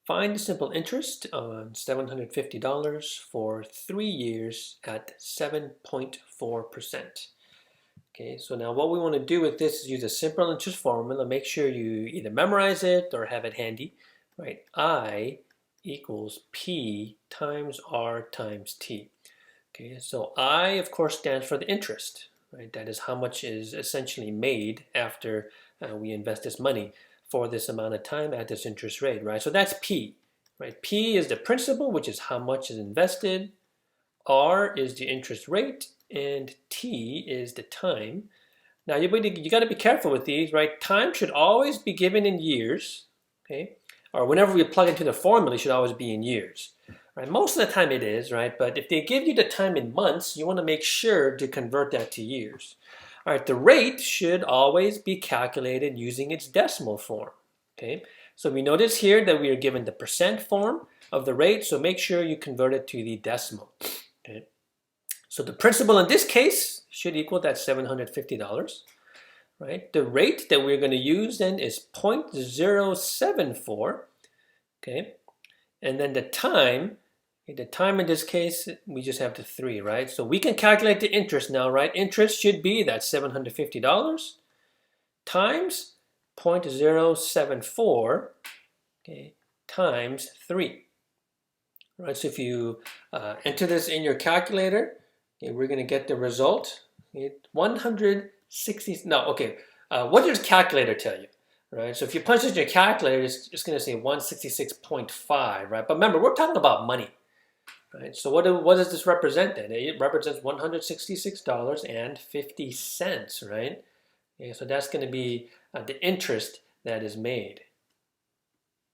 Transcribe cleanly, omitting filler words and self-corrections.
Find the simple interest on $750 for 3 years at 7.4%. Okay, so now what we want to do with this is use a simple interest formula. Make sure you either memorize it or have it handy, right? I equals P times R times T. Okay, so I, of course, stands for the interest, right? That is how much is essentially made after we invest this money for this amount of time at this interest rate, right? So that's P, right? P is the principal, which is how much is invested. R is the interest rate, and T is the time. Now you got to be careful with these, right? Time should always be given in years, okay? Or whenever we plug into the formula, it should always be in years. Right? Most of the time it is, right? But if they give you the time in months, you want to make sure to convert that to years. All right, the rate should always be calculated using its decimal form, okay? So we notice here that we are given the percent form of the rate, so make sure you convert it to the decimal, okay? So the principal in this case should equal that $750, right? The rate that we're going to use then is 0.074, okay? And then the time in this case, we just have the 3, right? So we can calculate the interest now, right? Interest should be that $750 times 0.074, okay, times 3. Right, so if you enter this in your calculator, okay, we're going to get the result. Okay, 160, no, okay. What does calculator tell you? Right, so if you punch this in your calculator, it's just going to say 166.5, right? But remember, we're talking about money. Right, so what does this represent then? It represents $166.50, right? Okay, so that's going to be the interest that is made.